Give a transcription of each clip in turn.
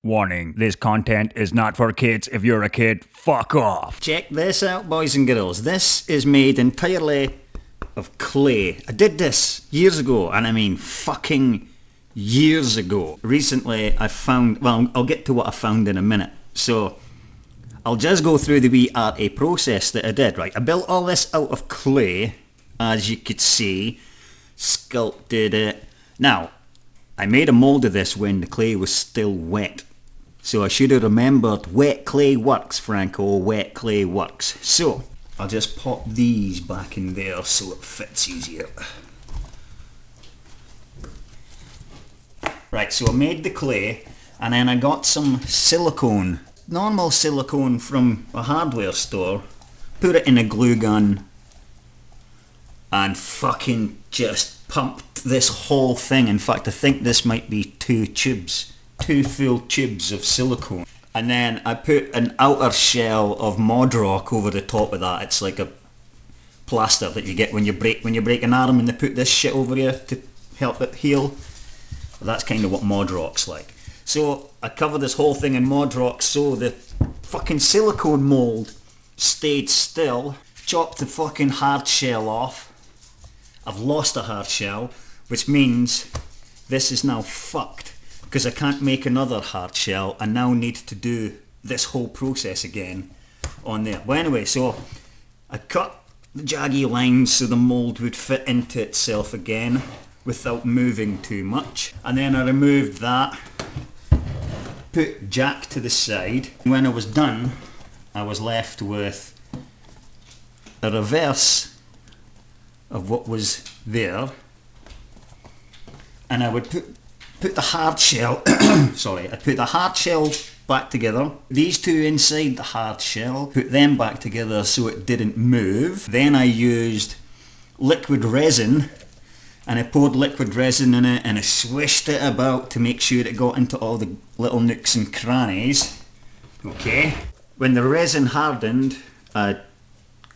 Warning, this content is not for kids. If you're a kid, fuck off. Check this out, boys and girls. This is made entirely of clay. I did this years ago, and I mean fucking years ago. Recently I found, well, I'll get to what I found in a minute. So I'll just go through the wee art process that I did, right? I built all this out of clay, as you could see, sculpted it. Now, I made a mould of this when the clay was still wet. So I should have remembered, wet clay works, Franco, wet clay works. So, I'll just pop these back in there so it fits easier. Right, so I made the clay, and then I got some silicone, normal silicone from a hardware store, put it in a glue gun, and fucking just pumped this whole thing. In fact, I think this might be two full tubes of silicone. And then I put an outer shell of Modrock over the top of that. It's like a plaster that you get when you break an arm, and they put this shit over you to help it heal. Well, that's kind of what Modrock's like. So I covered this whole thing in Modrock so the fucking silicone mould stayed still. Chopped the fucking hard shell off. I've lost a hard shell, which means this is now fucked, because I can't make another hard shell. I now need to do this whole process again on there. Well, anyway, so I cut the jaggy lines so the mould would fit into itself again without moving too much. And then I removed that, put Jack to the side. When I was done, I was left with a reverse of what was there, and I would put the hard shell sorry, I put the hard shell back together, these two inside the hard shell, put them back together so it didn't move. Then I used liquid resin, and I poured liquid resin in it, and I swished it about to make sure it got into all the little nooks and crannies. Okay, when the resin hardened, I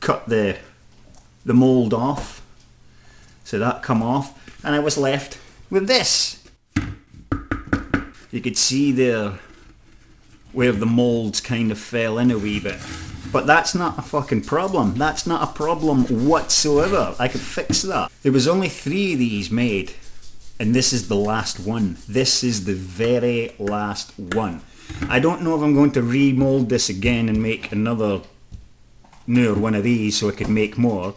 cut the mould off, so that come off, and I was left with this. You could see there where the moulds kind of fell in a wee bit, but that's not a fucking problem. That's not a problem whatsoever. I could fix that. There was only 3 of these made, and this is the last one. This is the very last one. I don't know if I'm going to remold this again and make another newer one of these so I could make more.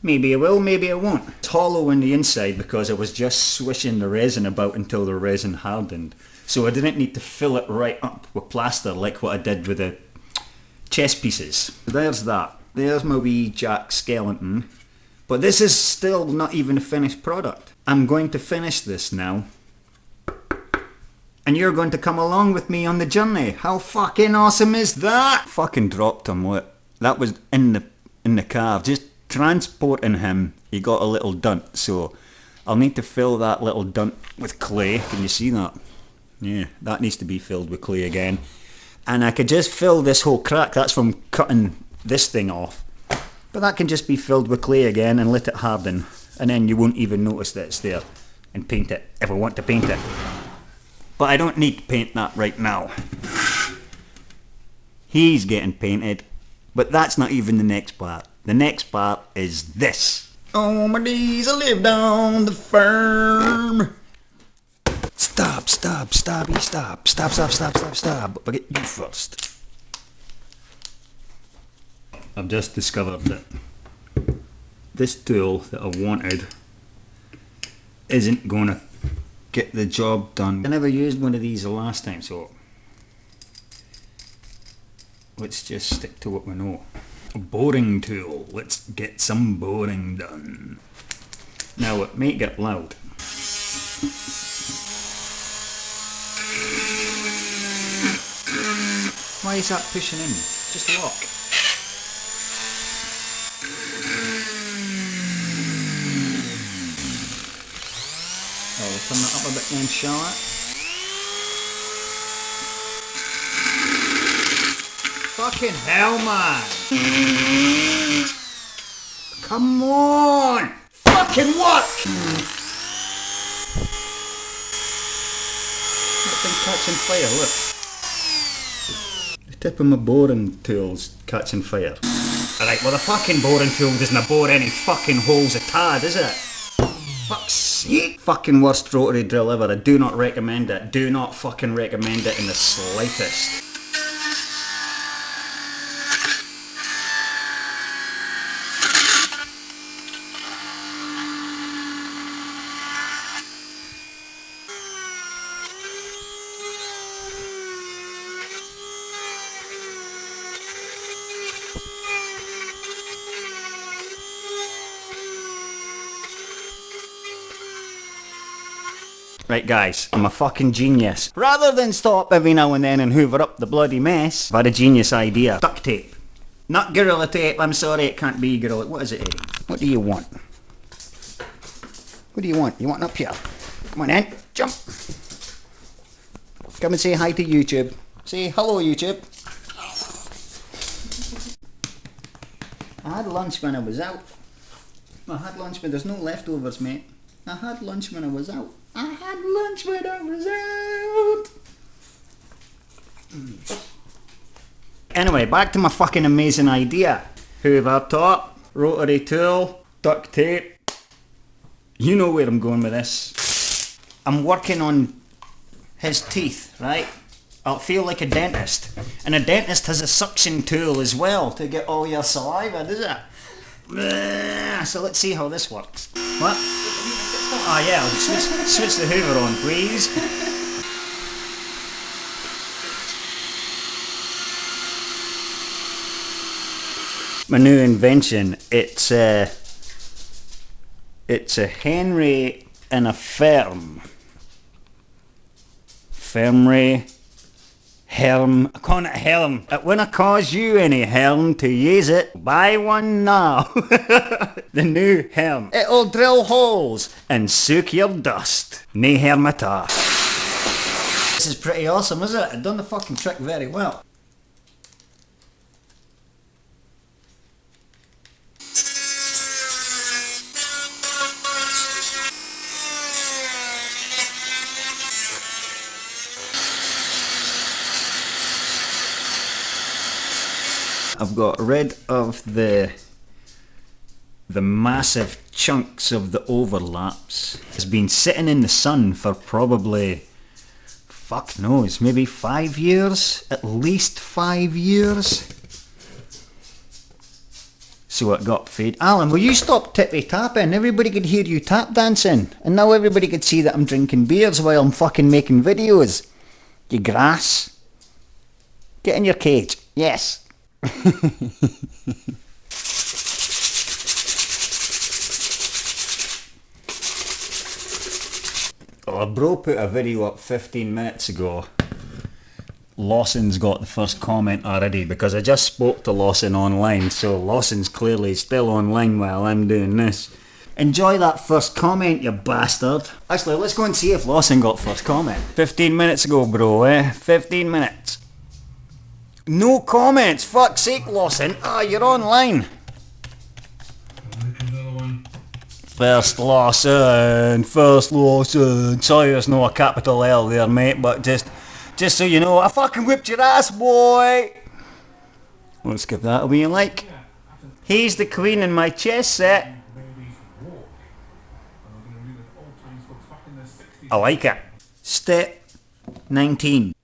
Maybe I will, maybe I won't. It's hollow on the inside because I was just swishing the resin about until the resin hardened. So I didn't need to fill it right up with plaster like what I did with the chess pieces. There's that. There's my wee Jack skeleton. But this is still not even a finished product. I'm going to finish this now, and you're going to come along with me on the journey. How fucking awesome is that? Fucking dropped him. What? That was in the car. Just transporting him, he got a little dunt, so I'll need to fill that little dunt with clay. Can you see that? Yeah, that needs to be filled with clay again. And I could just fill this whole crack. That's from cutting this thing off. But that can just be filled with clay again and let it harden, and then you won't even notice that it's there. And paint it if I want to paint it. But I don't need to paint that right now. He's getting painted, but that's not even the next part. The next part is this. All my days I lived on the farm. Stop. But get you first. I've just discovered that this tool that I wanted isn't gonna get the job done. I never used one of these the last time, so let's just stick to what we know. A boring tool. Let's get some boring done. Now it may get loud. Why is that pushing in? Just lock. Oh, we'll turn that up a bit then, shall I? Fucking hell, man! Come on! Fucking work! That thing catching fire, look. Tip of my boring tool's catching fire. Alright, well the fucking boring tool doesn't bore any fucking holes at all, does it? Fuck's sake. Fucking worst rotary drill ever. I do not recommend it. Do not fucking recommend it in the slightest. Right guys, I'm a fucking genius. Rather than stop every now and then and hoover up the bloody mess, I've had a genius idea. Duct tape. Not Gorilla Tape, I'm sorry, it can't be Gorilla. What is it, Eddie? What do you want? What do you want? You want up here? Come on then, jump. Come and say hi to YouTube. Say hello YouTube. I had lunch when I was out. I had lunch when there's no leftovers, mate. I had lunch when I was out. I had lunch when I was out. Anyway, back to my fucking amazing idea. Hoover top, rotary tool, duct tape. You know where I'm going with this. I'm working on his teeth, right? I'll feel like a dentist. And a dentist has a suction tool as well to get all your saliva, does it? So let's see how this works. What? Oh yeah, switch the Hoover on, please. My new invention, it's a Henry and a Ferm. Fermry. Helm. I call it Helm. It wouldn't cause you any harm to use it. Buy one now. The new Helm. It'll drill holes and soak your dust. Nae harm at all. This is pretty awesome, isn't it? I've done the fucking trick very well. I've got rid of the massive chunks of the overlaps. It's been sitting in the sun for probably, fuck knows, maybe 5 years? At least 5 years. So it got fade. Alan, will you stop tippy tapping? Everybody could hear you tap dancing. And now everybody could see that I'm drinking beers while I'm fucking making videos. You grass. Get in your cage. Yes. Oh, bro put a video up 15 minutes ago. Lawson's got the first comment already because I just spoke to Lawson online, so Lawson's clearly still online while I'm doing this. Enjoy that first comment, you bastard. Actually, let's go and see if Lawson got first comment. 15 minutes ago, bro, 15 minutes. No comments, fuck's sake, Lawson. Ah, you're online. First Lawson. Sorry there's no a capital L there, mate, but just so you know, I fucking whipped your ass, boy. Let's give that a wee like. He's the queen in my chess set. I like it. Step 19.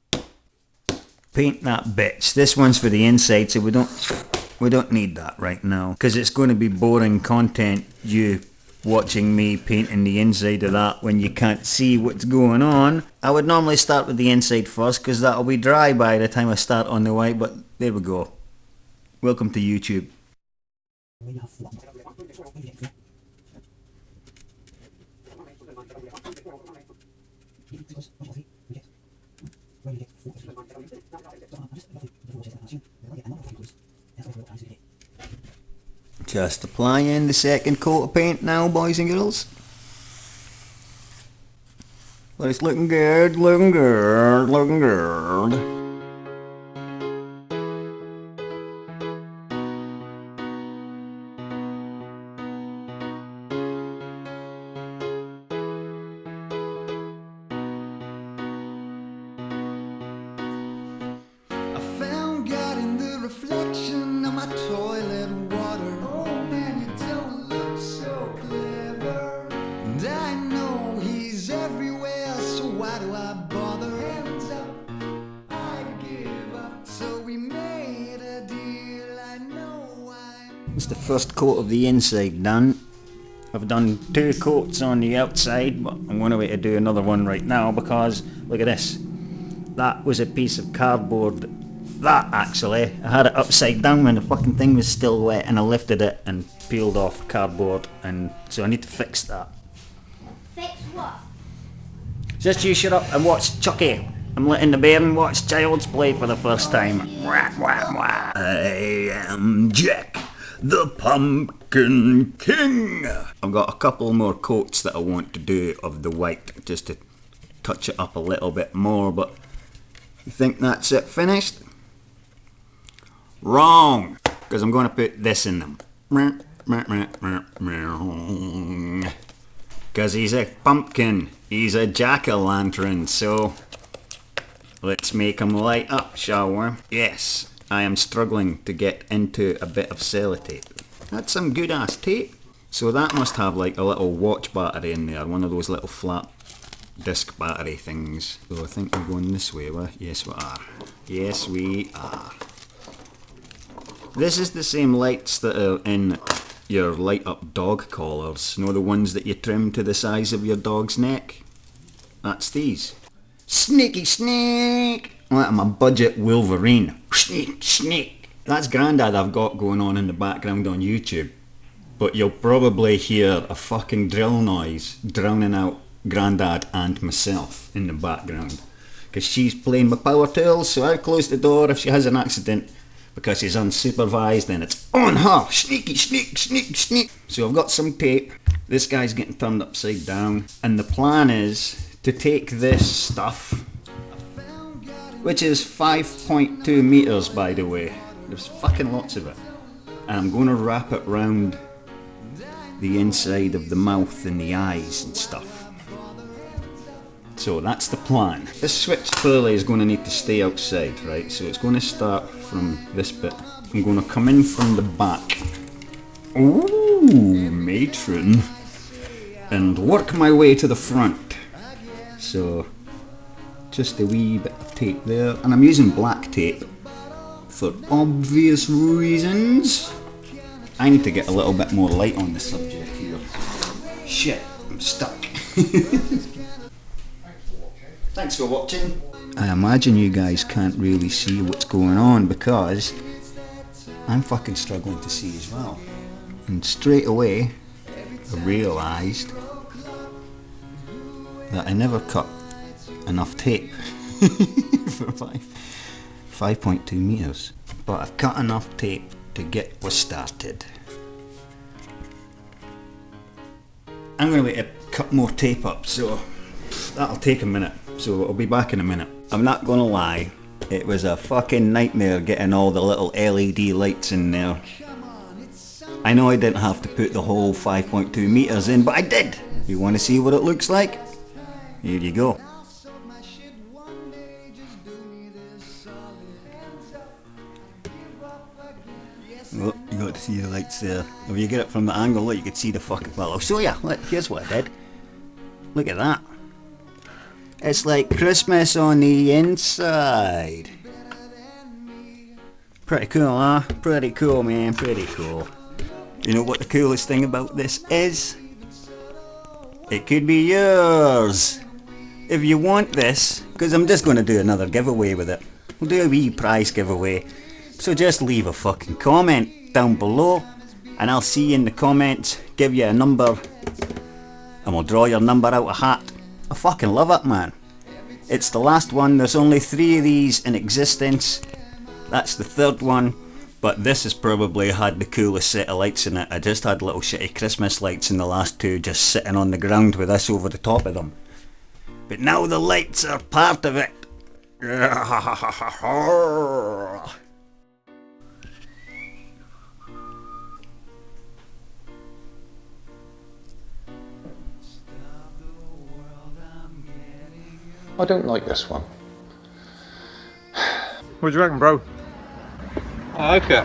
Paint that bitch. This one's for the inside, so we don't need that right now, because it's going to be boring content, you watching me painting the inside of that when you can't see what's going on. I would normally start with the inside first, because that'll be dry by the time I start on the white, but there we go. Welcome to YouTube. Just applying the second coat of paint now, boys and girls. But it's looking good, looking good, looking good. I found my toilet water. Oh man, you don't look so clever. And I know he's everywhere, so why do I bother? Hands up, I give up. So we made a deal, I know I'm... It's the first coat of the inside done. I've done 2 coats on the outside, but I'm going to do another one right now because, look at this. That was a piece of cardboard. That actually, I had it upside down when the fucking thing was still wet and I lifted it and peeled off cardboard, and so I need to fix that. Fix what? Just you shut up and watch Chucky. I'm letting the bairn watch Child's Play for the first time. Wah, wah, wah. I am Jack, the Pumpkin King. I've got a couple more coats that I want to do of the white, just to touch it up a little bit more, but you think that's it finished? Wrong, because I'm going to put this in them. Because he's a pumpkin, he's a jack-o'-lantern, so let's make him light up, shall we? Yes, I am struggling to get into a bit of sellotape. That's some good ass tape. So that must have like a little watch battery in there, one of those little flat disc battery things. So I think we're going this way, yes we are. Yes we are. This is the same lights that are in your light up dog collars. You know, the ones that you trim to the size of your dog's neck? That's these. Sneaky snake! Like I'm a budget Wolverine. Sneak, snake. That's Grandad I've got going on in the background on YouTube. But you'll probably hear a fucking drill noise drowning out Grandad and myself in the background. Because she's playing with power tools, so I close the door if she has an accident. Because she's unsupervised and it's on her. Sneaky, sneak, sneak, sneak. So I've got some tape. This guy's getting turned upside down. And the plan is to take this stuff, which is 5.2 meters by the way. There's fucking lots of it. And I'm going to wrap it round the inside of the mouth and the eyes and stuff. So that's the plan. This switch clearly is going to need to stay outside, right? So it's going to start from this bit. I'm going to come in from the back. Ooh, matron. And work my way to the front. So, just a wee bit of tape there. And I'm using black tape for obvious reasons. I need to get a little bit more light on the subject here. Shit, I'm stuck. Thanks for watching. I imagine you guys can't really see what's going on because I'm fucking struggling to see as well. And straight away, I realised that I never cut enough tape for 5.2 meters. But I've cut enough tape to get us started. I'm going to wait to cut more tape up, so that'll take a minute. So I'll be back in a minute. I'm not gonna lie, it was a fucking nightmare getting all the little LED lights in there. I know I didn't have to put the whole 5.2 meters in, but I did! You wanna see what it looks like? Here you go. Look, you got to see the lights there. If you get it from the angle, look, you can see the fucking... Well, I'll show you. Look, here's what I did. Look at that. It's like Christmas on the inside. Pretty cool, huh? Pretty cool, man. Pretty cool. You know what the coolest thing about this is? It could be yours. If you want this, because I'm just going to do another giveaway with it. We'll do a wee prize giveaway. So just leave a fucking comment down below and I'll see you in the comments, give you a number and we'll draw your number out of a hat. I fucking love it, man. It's the last one. There's only 3 of these in existence. That's the 3rd one, but this has probably had the coolest set of lights in it. I just had little shitty Christmas lights in the last 2 just sitting on the ground with this over the top of them. But now the lights are part of it. I don't like this one. What do you reckon, bro? I like it.